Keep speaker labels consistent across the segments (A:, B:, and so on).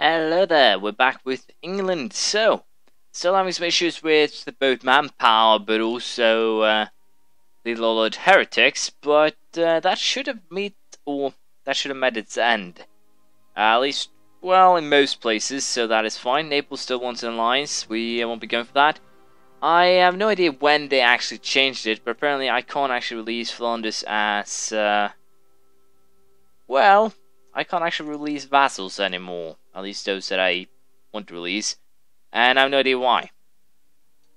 A: Hello there, we're back with England. So, still having some issues with both manpower, but also the Lord heretics. But that should have met its end. At least, well, in most places. So that is fine. Naples still wants an alliance. We won't be going for that. I have no idea when they actually changed it, but apparently I can't actually release Flanders as well. I can't actually release vassals anymore, at least those that I want to release, and I have no idea why.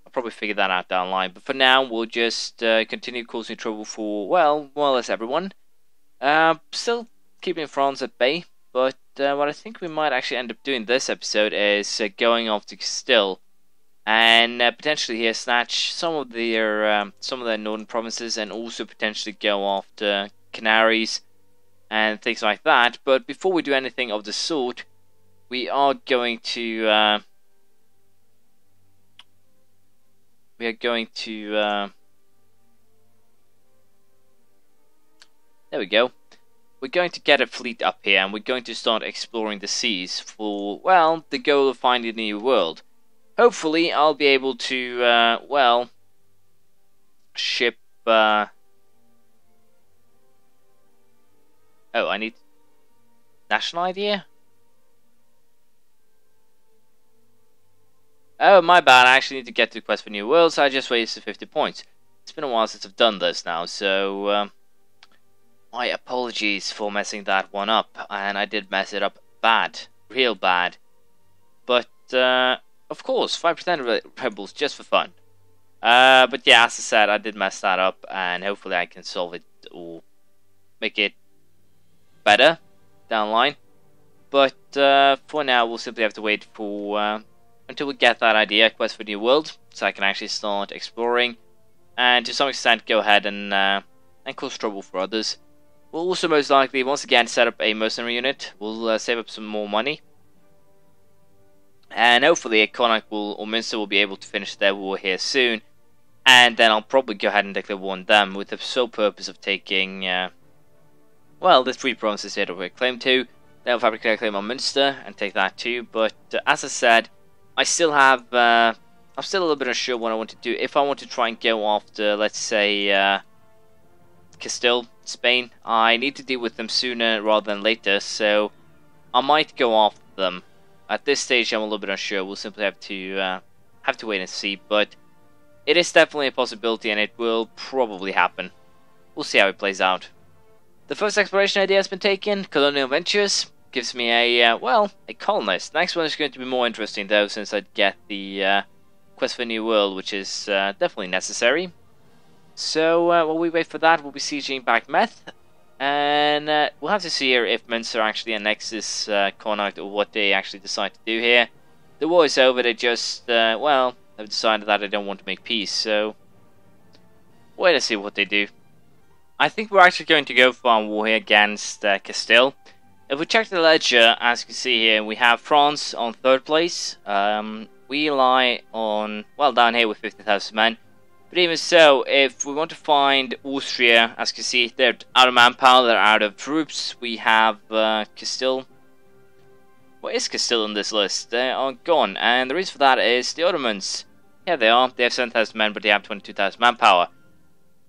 A: I'll probably figure that out down the line, but for now, we'll just continue causing trouble for, well, more or less everyone. Still keeping France at bay, but what I think we might actually end up doing this episode is going off to Castille, and potentially here snatch some of their northern provinces, and also potentially go after Canaries and things like that. But before we do anything of the sort, we are going to there we go. We're going to get a fleet up here, and we're going to start exploring the seas for, well, the goal of finding a new world. Hopefully, I'll be able to, well, ship. Oh, I need national idea? Oh, my bad, I actually need to get to the quest for new worlds, so I just wasted 50 points. It's been a while since I've done this now, so my apologies for messing that one up, and I did mess it up bad, real bad. But, of course, 5% rebels just for fun. But yeah, as I said, I did mess that up, and hopefully I can solve it, or make it better down the line. But for now, we'll simply have to wait for until we get that idea, quest for new world, so I can actually start exploring, and to some extent go ahead and cause trouble for others. We'll also most likely once again set up a mercenary unit. We'll save up some more money, and hopefully Connacht or Munster will be able to finish their war here soon, and then I'll probably go ahead and declare war on them with the sole purpose of taking well, there's 3 provinces here that we claim to. They'll fabricate a claim on Munster and take that too. But as I said, I still have. I'm still a little bit unsure what I want to do. If I want to try and go after, let's say, Castille, Spain, I need to deal with them sooner rather than later. So I might go after them. At this stage, I'm a little bit unsure. We'll simply have to wait and see. But it is definitely a possibility, and it will probably happen. We'll see how it plays out. The first exploration idea has been taken, colonial ventures, gives me a colonist. The next one is going to be more interesting though, since I'd get the quest for a new world, which is definitely necessary. So while we wait for that, we'll be sieging back Meth, and we'll have to see here if Munster actually annexes Connacht, or what they actually decide to do here. The war is over, they just, they've decided that they don't want to make peace, so wait and see what they do. I think we're actually going to go for our war here against Castille. If we check the ledger, as you can see here, we have France on 3rd place. We lie on, well, down here with 50,000 men. But even so, if we want to find Austria, as you can see, they're out of manpower, they're out of troops. We have Castille. What is Castille on this list? They are gone, and the reason for that is the Ottomans. Here they are, they have 7,000 men, but they have 22,000 manpower.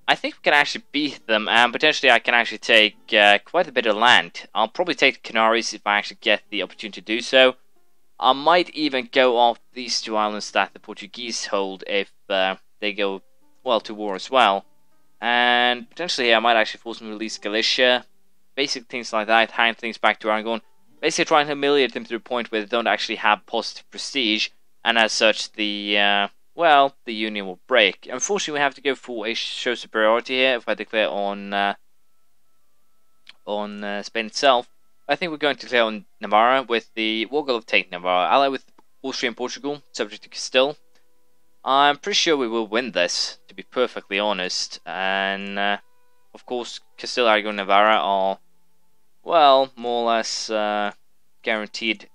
A: I think we can actually beat them, and potentially I can actually take quite a bit of land. I'll probably take the Canaries if I actually get the opportunity to do so. I might even go off these 2 islands that the Portuguese hold if they go, well, to war as well. And potentially I might actually force them to release Galicia. Basic things like that, hand things back to Aragon. Basically try and humiliate them to the point where they don't actually have positive prestige, and as such the union will break. Unfortunately, we have to go for a show superiority here if I declare on Spain itself. I think we're going to declare on Navarra with the war goal of taking Navarra, allied with Austria and Portugal, subject to Castille. I'm pretty sure we will win this, to be perfectly honest. And of course, Castille, Aragon, and Navarra are, well, more or less guaranteed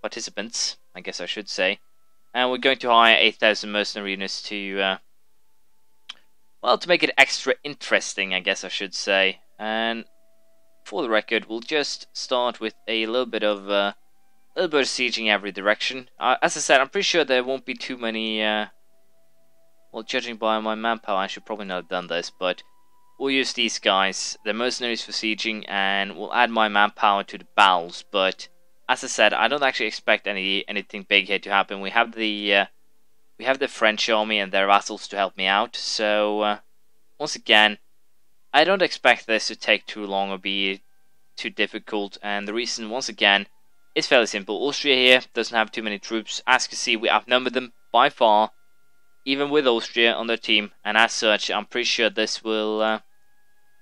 A: participants, I guess I should say. And we're going to hire 8,000 mercenary units to, to make it extra interesting, I guess I should say. And for the record, we'll just start with a little bit of little bit of sieging every direction. As I said, I'm pretty sure there won't be too many. Well, judging by my manpower, I should probably not have done this, but we'll use these guys, the mercenaries, for sieging, and we'll add my manpower to the battles. But as I said, I don't actually expect anything big here to happen. We have the French army and their vassals to help me out. So once again, I don't expect this to take too long or be too difficult. And the reason, once again, is fairly simple. Austria here doesn't have too many troops. As you can see, we outnumber them by far, even with Austria on their team. And as such, I'm pretty sure this will,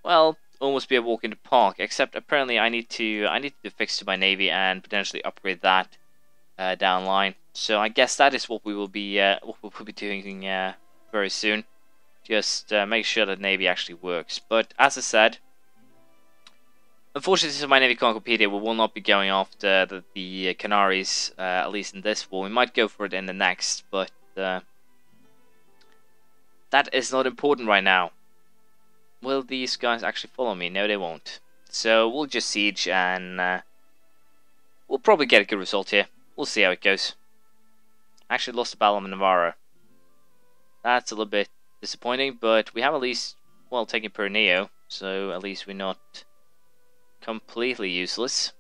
A: well, almost be a walk in the park. Except apparently, I need to do fix to my navy and potentially upgrade that down line. So I guess that is what we will be doing very soon. Just make sure that navy actually works. But as I said, unfortunately, since my navy can't compete here, we will not be going after the Canaries, at least in this war. We might go for it in the next, but that is not important right now. Will these guys actually follow me? No, they won't. So we'll just siege, and we'll probably get a good result here. We'll see how it goes. Actually lost the battle of Navarra. That's a little bit disappointing, but we have at least, well, taken Pyreneo, so at least we're not completely useless.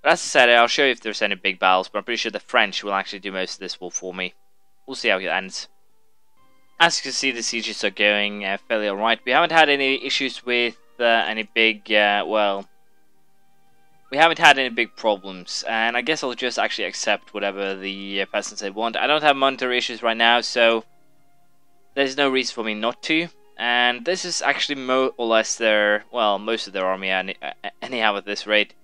A: But as I said, I'll show you if there's any big battles, but I'm pretty sure the French will actually do most of this war for me. We'll see how it ends. As you can see, the sieges are going fairly alright. We haven't had any issues with any big, well, we haven't had any big problems, and I guess I'll just actually accept whatever the peasants they want. I don't have monetary issues right now, so there's no reason for me not to. And this is actually more or less their, well, most of their army anyhow at this rate.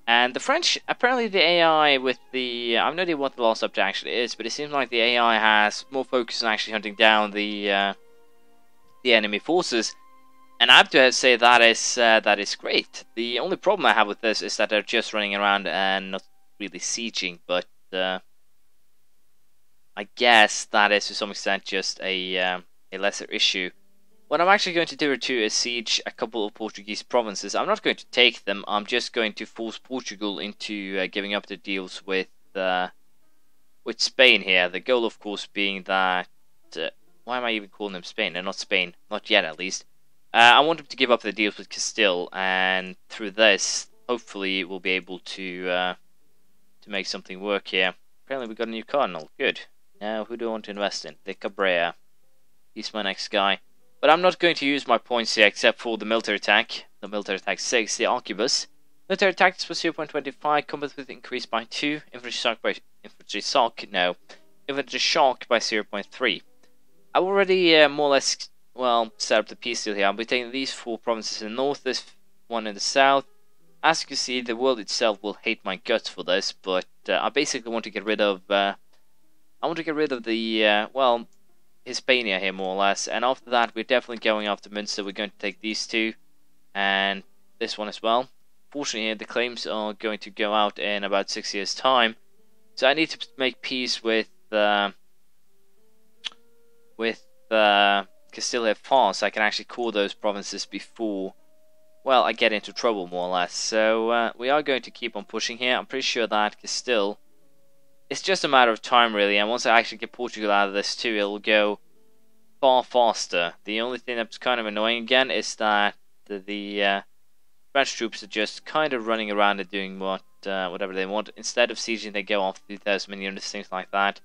A: And the French, apparently the AI with the, I have no idea what the last update actually is, but it seems like the AI has more focus on actually hunting down the enemy forces. And I have to say that is great. The only problem I have with this is that they're just running around and not really sieging, but I guess that is to some extent just a lesser issue. What I'm actually going to do too is siege a couple of Portuguese provinces. I'm not going to take them. I'm just going to force Portugal into giving up the deals with Spain here. The goal, of course, being that why am I even calling them Spain? They're not Spain, not yet at least. I want them to give up the deals with Castille, and through this, hopefully, we'll be able to make something work here. Apparently, we got a new cardinal. Good. Now, who do I want to invest in? The Cabrera. He's my next guy. But I'm not going to use my points here except for the military attack. The military attack 6, the arquebus. Military attack was 0.25, combat with increased by 2, infantry shock by infantry shock by 0.3. I've already more or less, well, set up the peace deal here. I'll be taking these 4 provinces in the north, this one in the south. As you can see, the world itself will hate my guts for this, but I basically want to get rid of the well, Hispania here, more or less. And after that, we're definitely going after Munster. We're going to take these 2 and this one as well. Fortunately, the claims are going to go out in about 6 years' time, so I need to make peace with Castille here fast, so I can actually call those provinces before, well, I get into trouble, more or less. So we are going to keep on pushing here. I'm pretty sure that Castille, it's just a matter of time, really, and once I actually get Portugal out of this too, it'll go far faster. The only thing that's kind of annoying again is that the French troops are just kind of running around and doing whatever they want. Instead of sieging, they go after 2,000 units, things like that.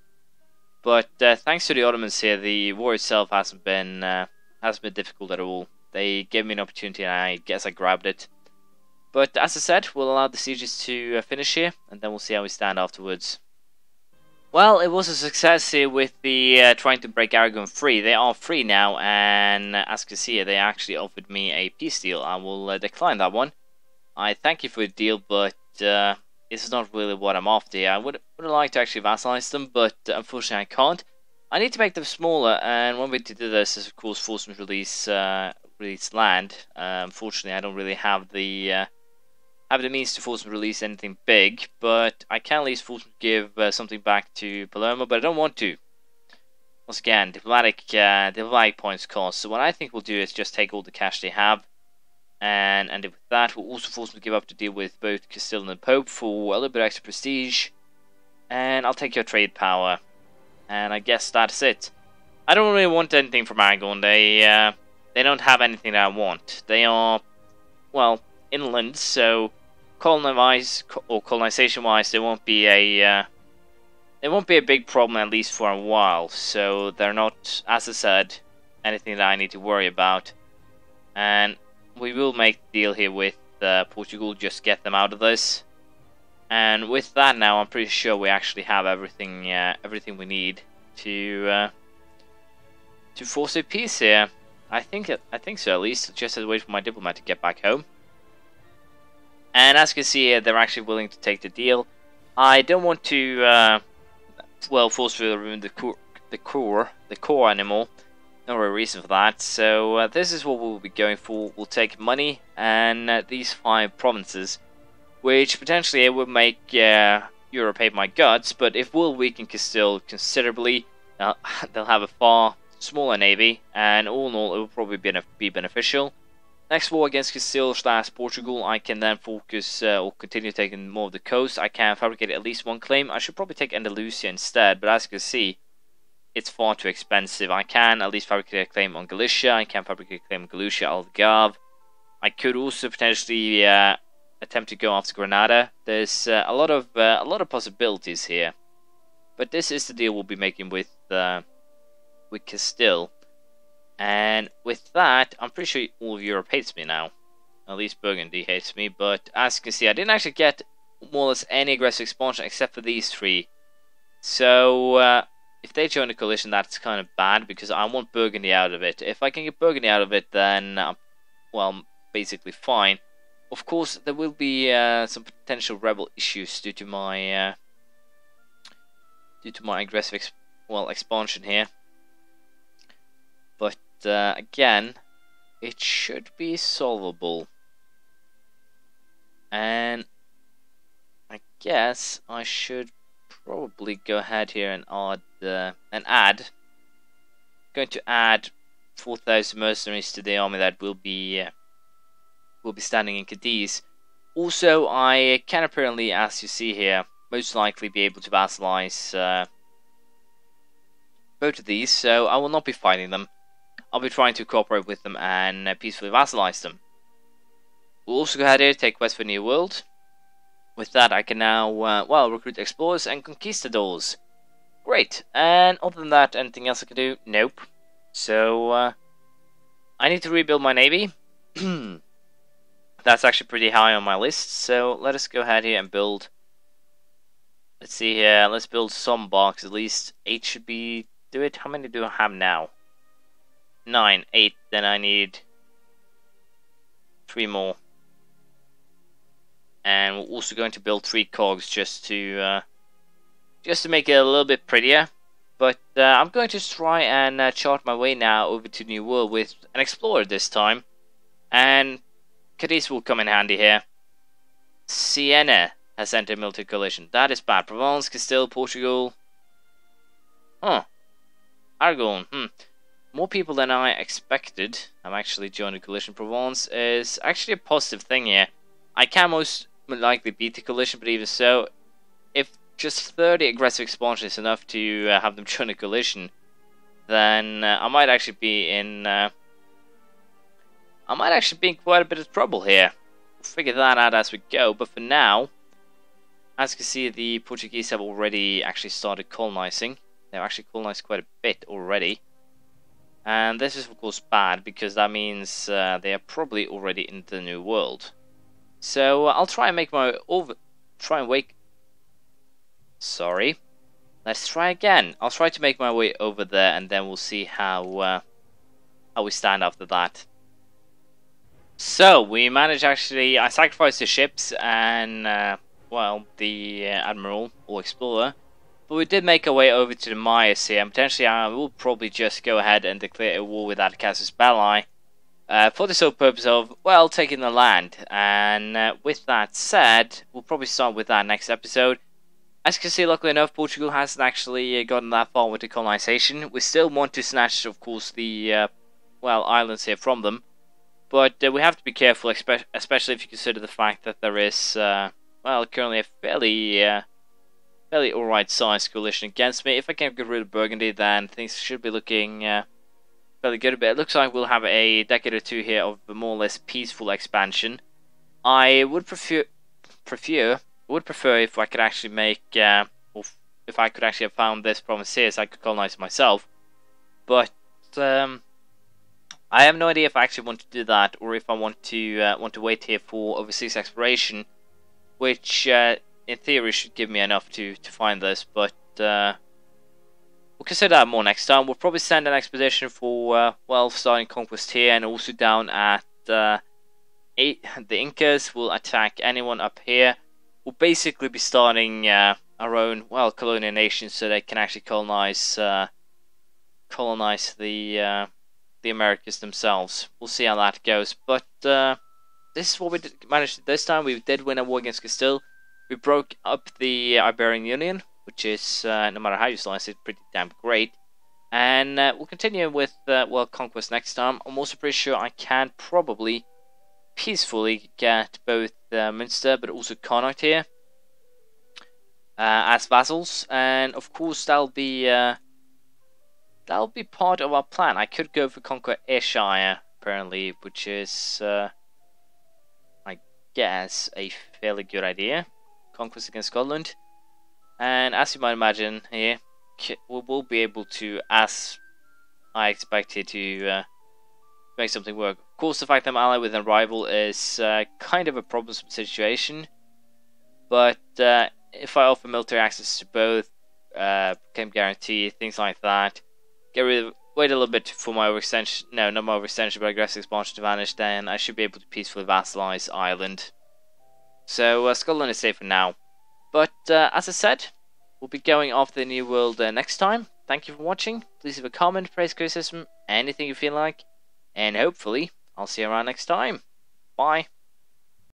A: But thanks to the Ottomans here, the war itself hasn't been difficult at all. They gave me an opportunity, and I guess I grabbed it. But as I said, we'll allow the sieges to finish here, and then we'll see how we stand afterwards. Well, it was a success here with the trying to break Aragon free. They are free now, and as you can see here, they actually offered me a peace deal. I will decline that one. I thank you for the deal, but this is not really what I'm after here. I would like to actually vassalize them, but unfortunately I can't. I need to make them smaller, and one way to do this is, of course, force them to release land. Unfortunately, I don't really have the means to force them to release anything big, but I can at least force them to give something back to Palermo, but I don't want to. Once again, diplomatic points cost. So what I think we'll do is just take all the cash they have, and with that, we'll also force them to give up to deal with both Castille and the Pope for a little bit extra prestige. And I'll take your trade power. And I guess that's it. I don't really want anything from Aragon. They don't have anything that I want. They are, well, inland, so colonization-wise, they won't be a big problem, at least for a while. So they're not, as I said, anything that I need to worry about. And we will make the deal here with Portugal, just get them out of this. And with that now, I'm pretty sure we actually have everything we need to force a peace here. I think so, at least. Just have to wait for my diplomat to get back home. And as you can see here, they're actually willing to take the deal. I don't want to, forcefully remove the core anymore. No real reason for that. So this is what we'll be going for. We'll take money and these 5 provinces, which potentially it would make Europe hate my guts. But if we'll weaken Castille considerably, they'll have a far smaller navy, and all in all, it will probably be beneficial. Next war against Castille / Portugal, I can then focus or continue taking more of the coast. I can fabricate at least one claim. I should probably take Andalusia instead, but as you can see, it's far too expensive. I can at least fabricate a claim on Galicia. I can fabricate a claim on Galicia, Algarve. I could also potentially attempt to go after Granada. There's a lot of possibilities here, but this is the deal we'll be making with Castille. And with that, I'm pretty sure all of Europe hates me now. At least Burgundy hates me. But as you can see, I didn't actually get more or less any aggressive expansion except for these 3. So if they join the coalition, that's kind of bad because I want Burgundy out of it. If I can get Burgundy out of it, then well, basically fine. Of course, there will be some potential rebel issues due to my aggressive expansion here. But again, it should be solvable. And I guess I should probably go ahead here and add. Going to add 4,000 mercenaries to the army that will be standing in Cadiz. Also, I can apparently, as you see here, most likely be able to vassalize both of these, so I will not be fighting them. I'll be trying to cooperate with them and peacefully vassalize them. We'll also go ahead here, take West for New World. With that, I can now, recruit explorers and conquistadors. Great. And other than that, anything else I can do? Nope. So, I need to rebuild my navy. That's actually pretty high on my list. So, let us go ahead here and build. Let's see here. Let's build some barks. At least 8 should do it. How many do I have now? 9, 8. Then I need 3 more. And we're also going to build 3 cogs just to make it a little bit prettier. But I'm going to try and chart my way now over to New World with an explorer this time. And Cadiz will come in handy here. Siena has entered military coalition. That is bad. Provence, Castile, Portugal. Huh. Aragon. More people than I expected. I'm actually joining the coalition. Provence is actually a positive thing here. I can most likely beat the coalition, but even so, if just 30 aggressive expansion is enough to have them join the coalition, then I might actually be in quite a bit of trouble here. We'll figure that out as we go, but for now, as you can see, the Portuguese have already actually started colonizing. They've actually colonized quite a bit already. And this is of course bad, because that means they are probably already in the New World. So I'll try and make my Sorry. Let's try again. I'll try to make my way over there, and then we'll see how we stand after that. So we managed actually. I sacrificed the ships and the admiral or explorer, but we did make our way over to the Mayas here. And potentially, I will probably just go ahead and declare a war with Casus Belli. For the sole purpose of, taking the land. And with that said, we'll probably start with that next episode. As you can see, luckily enough, Portugal hasn't actually gotten that far with the colonization. We still want to snatch, of course, the, islands here from them. But we have to be careful, especially if you consider the fact that there is, well, currently a fairly alright sized coalition against me. If I can get rid of Burgundy, then things should be looking fairly good. But it looks like we'll have a decade or two here of a more or less peaceful expansion. I would prefer if I could actually make, or if I could actually have found this province here, so I could colonize it myself. But I have no idea if I actually want to do that, or if I want to wait here for overseas exploration, which in theory should give me enough to find this. But we'll consider that more next time. We'll probably send an expedition for well, starting conquest here, and also down at the Incas. Will attack anyone up here. We'll basically be starting our own, well, colonial nation, so they can actually colonize the Americas themselves. We'll see how that goes. But this is what we managed to do this time. We did win a war against Castille. We broke up the Iberian Union, which is, no matter how you slice it, pretty damn great. And we'll continue with well, conquest next time. I'm also pretty sure I can probably peacefully get both Münster but also Connaught here as vassals, and of course that'll be part of our plan. I could go for Conquer Ayrshire apparently, which is I guess a fairly good idea. Conquest against Scotland, and as you might imagine here, we will be able to, as I expected, to make something work. Of course, the fact that I'm allied with a rival is kind of a problemsome situation, but if I offer military access to both, claim guarantee, things like that, wait a little bit for my overextension, no, not my overextension, but aggressive expansion to vanish, then I should be able to peacefully vassalize Ireland. So Scotland is safe for now. But as I said, we'll be going off the New World next time. Thank you for watching. Please leave a comment, praise, criticism, anything you feel like. And hopefully, I'll see you around next time. Bye.